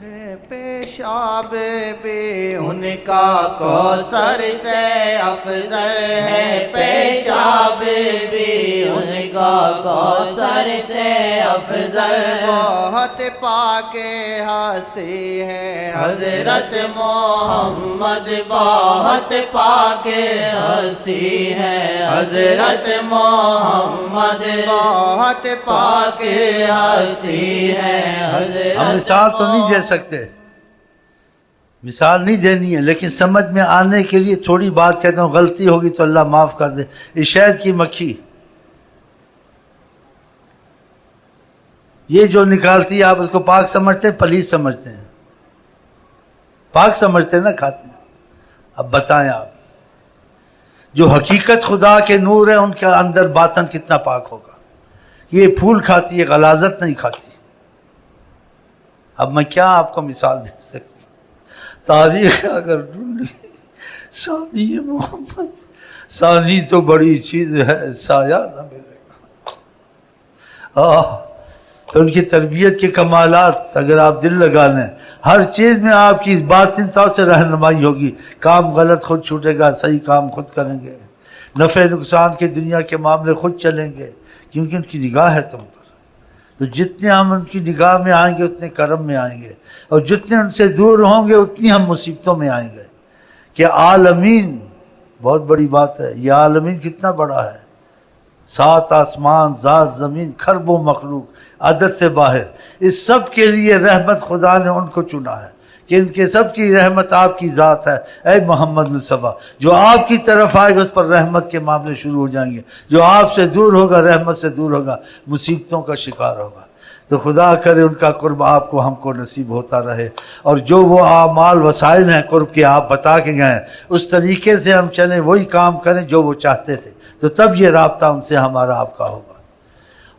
ہے پیشاب بھی ان کا کوثر سے افضل ہے، پیشاب بھی ان کا کوثر سے افضل، بہت پاک ہستی ہے حضرت محمد، بہت پاک ہستی ہے حضرت محمد، بہت پاک ہستی ہے حضرت ہم مثال تو نہیں دے سکتے، مثال نہیں دینی ہے، لیکن سمجھ میں آنے کے لیے تھوڑی بات کہتا ہوں، غلطی ہوگی تو اللہ معاف کر دے۔ یہ شہد کی مکھی، یہ جو نکالتی ہے، آپ اس کو پاک سمجھتے ہیں پلیز سمجھتے ہیں؟ پاک سمجھتے ہیں نا، کھاتے ہیں۔ اب بتائیں آپ، جو حقیقت خدا کے نور ہے ان کے اندر باطن کتنا پاک ہوگا؟ یہ پھول کھاتی ہے، غلاظت نہیں کھاتی۔ اب میں کیا آپ کو مثال دے سکتا ہوں؟ تاریخ اگر ڈھونڈی، ثانی محمد، ثانی تو بڑی چیز ہے، سایہ نہ ملے گا۔ تو ان کی تربیت کے کمالات اگر آپ دل لگا لیں، ہر چیز میں آپ کی باطن طور سے رہنمائی ہوگی، کام غلط خود چھوٹے گا، صحیح کام خود کریں گے، نفع نقصان کے دنیا کے معاملے خود چلیں گے، کیونکہ ان کی نگاہ ہے تم پر۔ تو جتنے ہم ان کی نگاہ میں آئیں گے اتنے کرم میں آئیں گے، اور جتنے ان سے دور ہوں گے اتنی ہم مصیبتوں میں آئیں گے۔ کہ عالمین بہت بڑی بات ہے، یہ عالمین کتنا بڑا ہے، 7 آسمان، ذات زمین، کھربوں مخلوق، عدد سے باہر، اس سب کے لیے رحمت خدا نے ان کو چنا ہے کہ ان کے سب کی رحمت آپ کی ذات ہے۔ اے محمد مصطفیٰ، جو آپ کی طرف آئے گا اس پر رحمت کے معاملے شروع ہو جائیں گے، جو آپ سے دور ہوگا رحمت سے دور ہوگا، مصیبتوں کا شکار ہوگا۔ تو خدا کرے ان کا قرب آپ کو ہم کو نصیب ہوتا رہے، اور جو وہ اعمال وسائل ہیں قرب کے آپ بتا کے گئے ہیں، اس طریقے سے ہم چلیں، وہی کام کریں جو وہ چاہتے تھے، تو تب یہ رابطہ ان سے ہمارا آپ کا ہوگا۔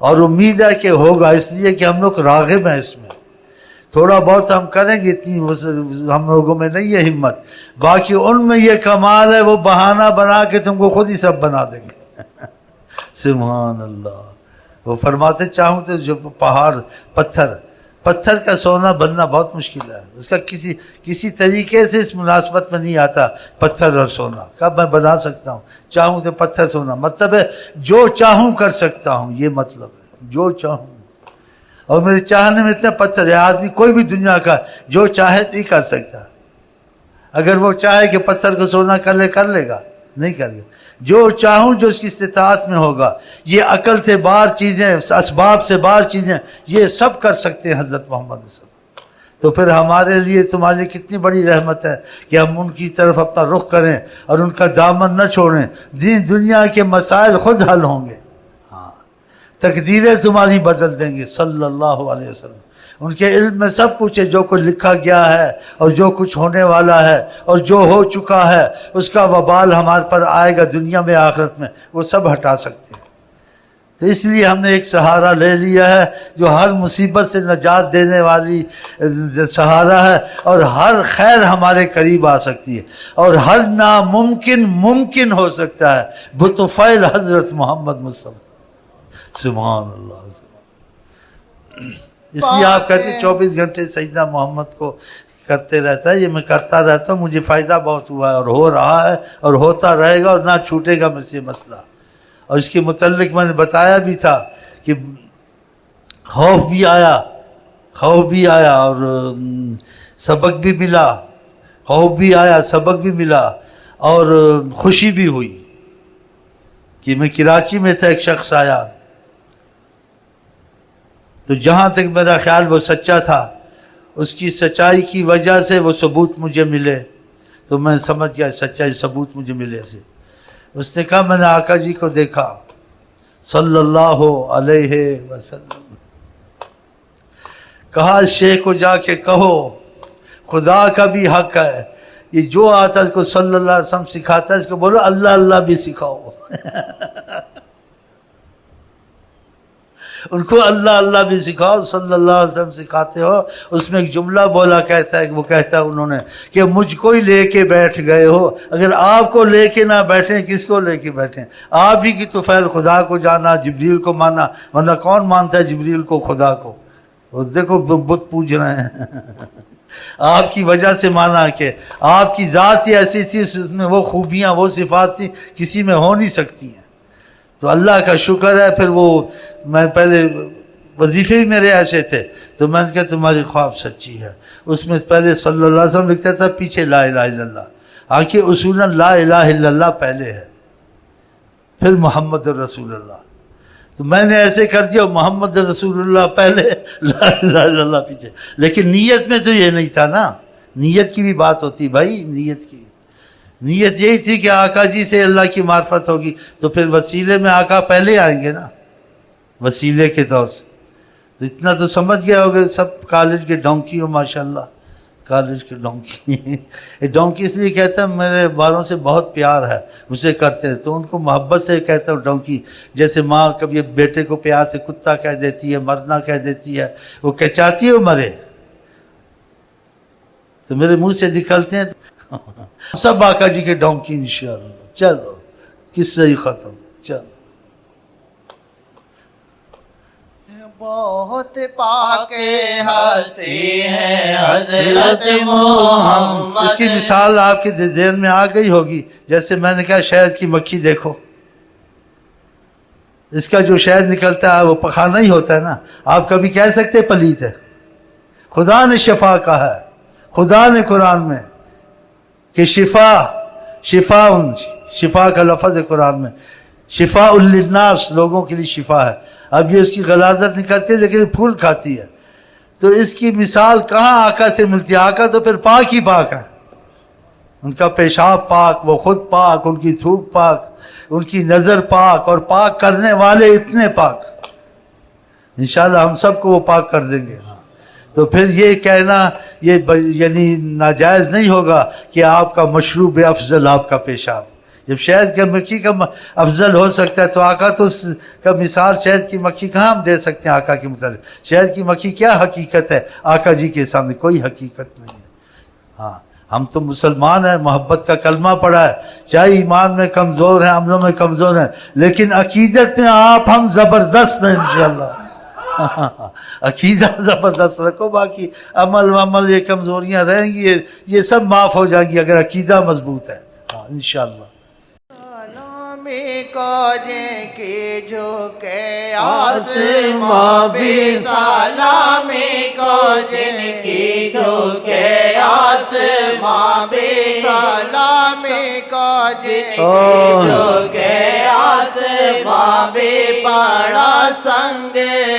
اور امید ہے کہ ہوگا، اس لیے کہ ہم لوگ راغب ہیں اس میں، تھوڑا بہت ہم کریں گے، اتنی ہم لوگوں میں نہیں ہے ہمت، باقی ان میں یہ کمال ہے، وہ بہانہ بنا کے تم کو خود ہی سب بنا دیں گے۔ سبحان اللہ۔ وہ فرماتے چاہوں تو جو پہاڑ پتھر کا سونا بننا بہت مشکل ہے، اس کا کسی طریقے سے اس مناسبت میں نہیں آتا پتھر اور سونا۔ کب میں بنا سکتا ہوں؟ چاہوں تو پتھر سونا، مطلب ہے جو چاہوں کر سکتا ہوں، یہ مطلب ہے جو چاہوں، اور میرے چاہنے میں اتنا پتھر ہے، آدمی کوئی بھی دنیا کا جو چاہے نہیں کر سکتا، اگر وہ چاہے کہ پتھر کو سونا کر لے گا؟ نہیں کرے گا۔ جو چاہوں جو اس کی استطاعت میں ہوگا، یہ عقل سے باہر چیزیں، اسباب سے باہر چیزیں، یہ سب کر سکتے ہیں حضرت محمد صلی اللہ علیہ وسلم۔ تو پھر ہمارے لیے تمہارے لیے کتنی بڑی رحمت ہے کہ ہم ان کی طرف اپنا رخ کریں اور ان کا دامن نہ چھوڑیں، دین دنیا کے مسائل خود حل ہوں گے، ہاں، تقدیریں تمہاری بدل دیں گے صلی اللہ علیہ وسلم۔ ان کے علم میں سب کچھ ہے، جو کچھ لکھا گیا ہے اور جو کچھ ہونے والا ہے اور جو ہو چکا ہے، اس کا وبال ہمارے پر آئے گا دنیا میں آخرت میں، وہ سب ہٹا سکتے ہیں۔ تو اس لیے ہم نے ایک سہارا لے لیا ہے جو ہر مصیبت سے نجات دینے والی سہارا ہے، اور ہر خیر ہمارے قریب آ سکتی ہے، اور ہر ناممکن ممکن ہو سکتا ہے بطفیل حضرت محمد مصطفیٰ۔ سبحان اللہ۔ اس لیے آپ کہتے ہیں 24 گھنٹے سجدہ محمد کو کرتے رہتا ہے، یہ میں کرتا رہتا ہوں، مجھے فائدہ بہت ہوا ہے اور ہو رہا ہے اور ہوتا رہے گا، اور نہ چھوٹے گا مجھ سے مسئلہ۔ اور اس کے متعلق میں نے بتایا بھی تھا کہ خوف بھی آیا اور سبق بھی ملا، خوف بھی آیا، سبق بھی ملا، اور خوشی بھی ہوئی کہ میں کراچی میں تھا، ایک شخص آیا، تو جہاں تک میرا خیال وہ سچا تھا، اس کی سچائی کی وجہ سے وہ ثبوت مجھے ملے، تو میں سمجھ گیا سچائی ثبوت مجھے ملے سے۔ اس نے کہا میں نے آقا جی کو دیکھا صلی اللہ علیہ وسلم، کہا اس شیخ کو جا کے کہو خدا کا بھی حق ہے، یہ جو آتا ہے اس کو صلی اللہ علیہ وسلم سکھاتا ہے، اس کو بولو اللہ اللہ بھی سکھاؤ۔ ان کو اللہ اللہ بھی سکھاؤ، صلی اللہ علیہ وسلم سکھاتے ہو۔ اس میں ایک جملہ بولا کہتا ہے، وہ کہتا ہے انہوں نے کہ مجھ کو ہی لے کے بیٹھ گئے ہو، اگر آپ کو لے کے نہ بیٹھیں کس کو لے کے بیٹھیں؟ آپ ہی کی طفیل خدا کو جانا، جبریل کو مانا، ورنہ کون مانتا ہے جبریل کو خدا کو؟ اور دیکھو بت پوج رہے ہیں آپ کی وجہ سے مانا کہ آپ کی ذات ہی ایسی تھی، اس میں وہ خوبیاں وہ صفات تھی کسی میں ہو نہیں سکتی ہیں. تو اللہ کا شکر ہے. پھر وہ میں پہلے وظیفے بھی میرے ایسے تھے تو میں نے کہا تمہاری خواب سچی ہے. اس میں پہلے صلی اللہ علیہ وسلم لکھتا تھا، پیچھے لا الہ الا اللہ. آنکھیں اصولاً لا الہ الا اللہ پہلے ہے، پھر محمد رسول اللہ. تو میں نے ایسے کر دیا، محمد رسول اللہ پہلے، لا الہ الا اللہ پیچھے. لیکن نیت میں تو یہ نہیں تھا نا، نیت کی بھی بات ہوتی بھائی. نیت یہی تھی کہ آقا جی سے اللہ کی معرفت ہوگی، تو پھر وسیلے میں آقا پہلے آئیں گے نا، وسیلے کے طور سے. تو اتنا تو سمجھ گیا ہوگا سب. کالج کے ڈونکی ہو ماشاءاللہ، کالج کے ڈونکی. یہ ڈونکی اس لیے کہتا ہے میرے والوں سے بہت پیار ہے، مجھے کرتے ہیں تو ان کو محبت سے کہتا ہوں ڈونکی. جیسے ماں کبھی بیٹے کو پیار سے کتا کہہ دیتی ہے، مرنا کہہ دیتی ہے، وہ کہ چاہتی ہے وہ مرے، تو میرے منہ سے نکلتے ہیں. سب آقا جی کے ڈونکی انشاءاللہ. چلو قصہ ہی ختم. چلو بہت پاک ہستی ہے حضرت محمد. اس کی مثال آپ کے ذہن میں آ گئی ہوگی. جیسے میں نے کہا شہد کی مکھی دیکھو، اس کا جو شہد نکلتا ہے وہ پخانا ہی ہوتا ہے نا. آپ کبھی کہہ سکتے پلیت ہے؟ خدا نے شفا کہا ہے، خدا نے قرآن میں کہ شفا کا لفظ ہے قرآن میں، شفاء للناس، لوگوں کے لیے شفا ہے. اب یہ اس کی غلاظت نکلتی ہے لیکن پھول کھاتی ہے. تو اس کی مثال کہاں آقا سے ملتی ہے؟ آقا تو پھر پاک ہی پاک ہے. ان کا پیشاب پاک، وہ خود پاک، ان کی تھوک پاک، ان کی نظر پاک، اور پاک کرنے والے اتنے پاک. انشاءاللہ ہم سب کو وہ پاک کر دیں گے. تو پھر یہ کہنا یہ یعنی ناجائز نہیں ہوگا کہ آپ کا مشروب افضل آپ کا پیشاب. جب شہد کی مکھی کا افضل ہو سکتا ہے تو آقا تو اس کا مثال شہد کی مکھی کہاں ہم دے سکتے ہیں آقا کے متعلق؟ شہد کی مکھی کیا حقیقت ہے آقا جی کے سامنے؟ کوئی حقیقت نہیں ہے. ہاں ہم تو مسلمان ہیں، محبت کا کلمہ پڑھا ہے، چاہے ایمان میں کمزور ہیں، عملوں میں کمزور ہیں، لیکن عقیدت میں آپ ہم زبردست ہیں انشاءاللہ. عقیدہ زبردست رکھو، باقی عمل یہ کمزوریاں رہیں گی، یہ سب معاف ہو جائیں گی اگر عقیدہ مضبوط ہے. ہاں انشاءاللہ. سلامی کو جن کی جھکے آسماں بھی، سلامی کو جن کی جھکے آسماں بھی، سلامی کو جن کی جھکے آسماں بھی. پڑا سنگ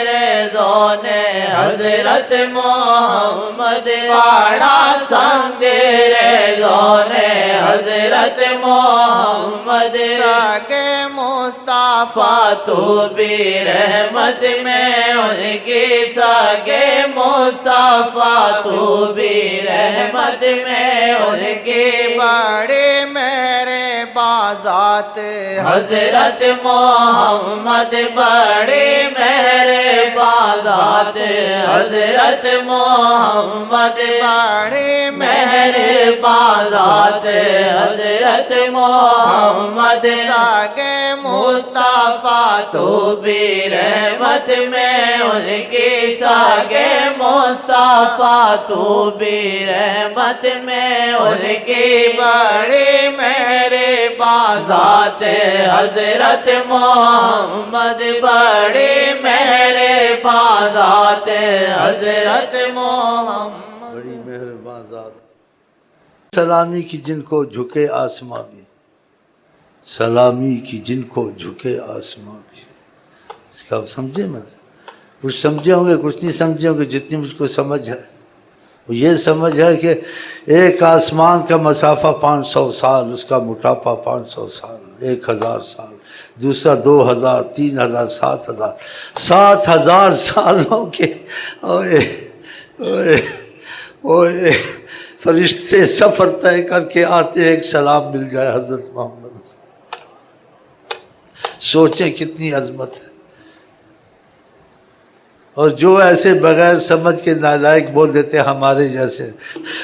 ریزوں نے حضرت محمد، پڑا سنگ ریزوں نے حضرت محمد. ساگے مصطفیٰ تو بھی رحمت میں ان کی، ساگے مصطفیٰ تو بھی رحمت میں ان کی. بڑے میرے بازات حضرت محمد، بڑے میرے بازات حضرت محمد، بڑے میرے بازات حضرت محمد. ساگے مصطفیٰ تو بھی رحمت میں ان کی، ساگے مصطفیٰ تو بھی رحمت میں ان کی. بڑے میرے بازات حضرت محمد، بڑے میرے بازات حضرت محمد. بڑی مہربان ذات. سلامی کی جن کو جھکے آسماں بھی، سلامی کی جن کو جھکے آسماں بھی. اس کا سمجھے مت؟ کچھ سمجھے ہوں گے، کچھ نہیں سمجھے ہوں گے. جتنی مجھ کو سمجھ ہے وہ یہ سمجھ ہے کہ ایک آسمان کا مسافہ 500 سال، اس کا موٹاپا 500 سال، 1000 سال، دوسرا 2000، 3000، 7000، 7000 سالوں کے اوئے فرشتے سفر طے کر کے آتے ہیں ایک سلام مل جائے حضرت محمد. سوچیں کتنی عظمت ہے. اور جو ایسے بغیر سمجھ کے نالائق بول دیتے ہیں ہمارے جیسے،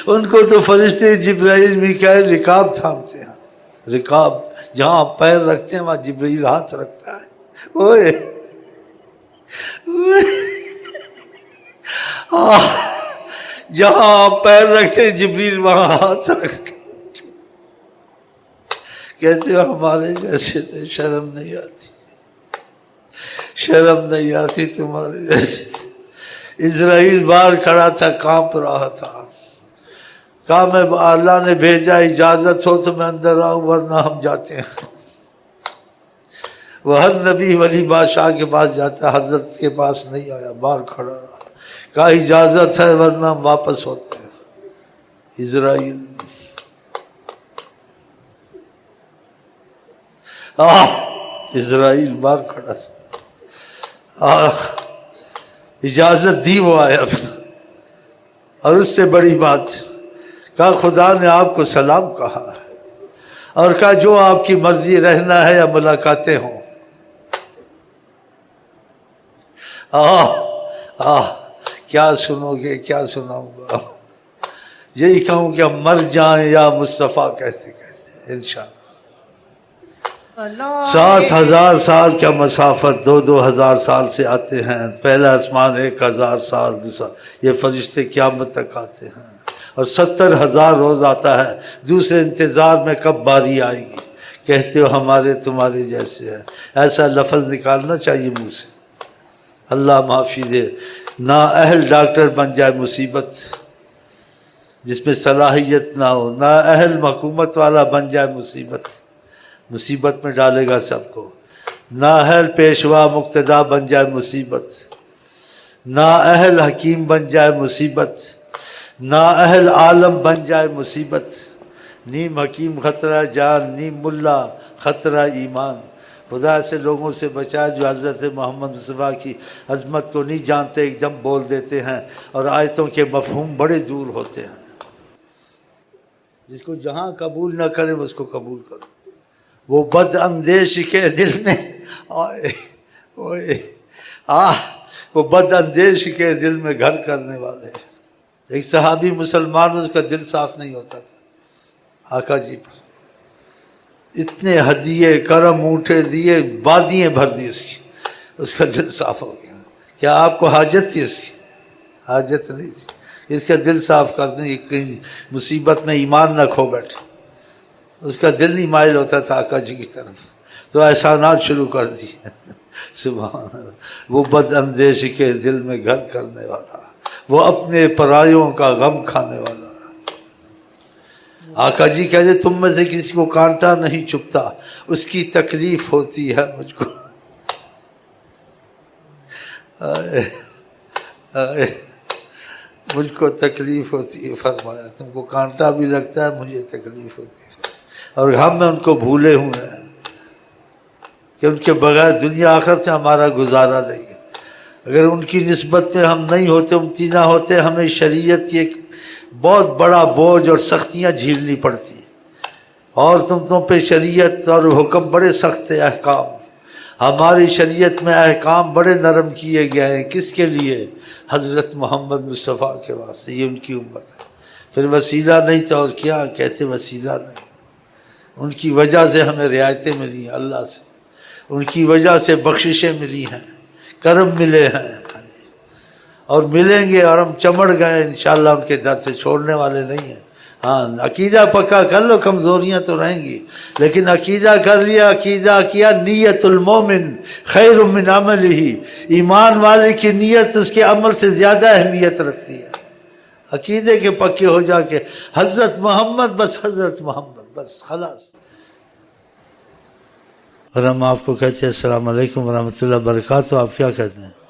ان کو تو فرشتے جبرائیل میکائیل رکاب تھامتے ہیں. رکاب جہاں پیر رکھتے ہیں وہاں جبرائیل ہاتھ رکھتا ہے. اوئے جہاں آپ پیر رکھتے جبریل وہاں ہاتھ رکھتے. کہتے ہو ہمارے جیسے تھے, شرم نہیں آتی, شرم نہیں آتی تمہارے جیسے تھے. اسرائیل باہر کھڑا تھا, کانپ رہا تھا, کہا میں اللہ نے بھیجا, اجازت ہو تو میں اندر آؤں ورنہ ہم جاتے ہیں. وہ ہر نبی ولی بادشاہ کے پاس جاتا, حضرت کے پاس نہیں آیا, باہر کھڑا رہا, کہا اجازت ہے ورنہ ہم واپس ہوتے ہیں. اسرائیل اسرائیل باہر کھڑا تھا, اجازت دی, وہ آیا. اور اس سے بڑی بات, کہا خدا نے آپ کو سلام کہا ہے, اور کہا جو آپ کی مرضی رہنا ہے یا ملاقاتیں ہوں. کیا سنو گے, کیا سناؤں گا. یہی کہوں کہ ہم مر جائیں یا مصطفیٰ کہتے کہتے انشاءاللہ. 7,000 سال کا مسافت 2,000 سال سے آتے ہیں. پہلا آسمان 1,000 سال, دوسرا یہ فرشتے قیامت تک آتے ہیں. اور 70,000 روز آتا ہے, دوسرے انتظار میں کب باری آئے گی. کہتے ہو ہمارے تمہارے جیسے ہے. ایسا لفظ نکالنا چاہیے منہ سے, اللہ معافی دے. نا اہل ڈاکٹر بن جائے مصیبت, جس میں صلاحیت نہ ہو. نا اہل حکومت والا بن جائے مصیبت, مصیبت میں ڈالے گا سب کو. نا اہل پیشوا مقتدا بن جائے مصیبت. نا اہل حکیم بن جائے مصیبت. نا اہل عالم بن جائے مصیبت. نیم حکیم خطرہ جان, نیم ملا خطرہ ایمان. خدا ایسے لوگوں سے بچائے جو حضرت محمد مصطفیٰ کی عظمت کو نہیں جانتے, ایک دم بول دیتے ہیں اور آیتوں کے مفہوم بڑے دور ہوتے ہیں. جس کو جہاں قبول نہ کرے اس کو قبول کرو. وہ بد اندیش کے دل میں وہ بد اندیش کے دل میں گھر کرنے والے. ایک صحابی مسلمان, اس کا دل صاف نہیں ہوتا تھا آقا جی پر. اتنے ہدیے کرم اونٹے دیے, وادیاں بھر دی اس کی, اس کا دل صاف ہو گیا. کیا آپ کو حاجت تھی اس کی؟ حاجت نہیں تھی. اس کا دل صاف کر دیں, کہیں مصیبت میں ایمان نہ کھو بیٹھے. اس کا دل نہیں مائل ہوتا تھا آقا جی کی طرف, تو احسانات شروع کر دیے. سبحان اللہ. وہ بد اندیش کے دل میں گھر کرنے والا, وہ اپنے پرایوں کا غم کھانے والا. آقا جی کہتے تم میں سے کسی کو کانٹا نہیں چبھتا, اس کی تکلیف ہوتی ہے مجھ کو. مجھ کو تکلیف ہوتی ہے. فرمایا تم کو کانٹا بھی لگتا ہے, مجھے تکلیف ہوتی ہے. اور ہم ان کو بھولے ہوئے ہیں کہ ان کے بغیر دنیا آخرت سے ہمارا گزارا نہیں ہے. اگر ان کی نسبت میں ہم نہیں ہوتے, امتناع ہوتے, ہمیں شریعت کی ایک بہت بڑا بوجھ اور سختیاں جھیلنی پڑتی. اور تم پہ شریعت اور حکم بڑے سخت ہیں, احکام. ہماری شریعت میں احکام بڑے نرم کیے گئے ہیں. کس کے لیے؟ حضرت محمد مصطفیٰ کے واسطے. یہ ان کی امت ہے. پھر وسیلہ نہیں تھا, اور کیا کہتے وسیلہ نہیں. ان کی وجہ سے ہمیں رعایتیں ملی ہیں اللہ سے, ان کی وجہ سے بخششیں ملی ہیں, کرم ملے ہیں, اور ملیں گے. اور ہم چمڑ گئے انشاءاللہ, ان کے در سے چھوڑنے والے نہیں ہیں. ہاں عقیدہ پکا کر لو, کمزوریاں تو رہیں گی, لیکن عقیدہ کر لیا, عقیدہ کیا. نیت المومن خیر من عملہ, ایمان والے کی نیت اس کے عمل سے زیادہ اہمیت رکھتی ہے. عقیدے کے پکے ہو جا کے حضرت محمد, بس حضرت محمد, بس خلاص. اور ہم آپ کو کہتے ہیں السلام علیکم ورحمۃ اللہ وبرکاتہ. آپ کیا کہتے ہیں؟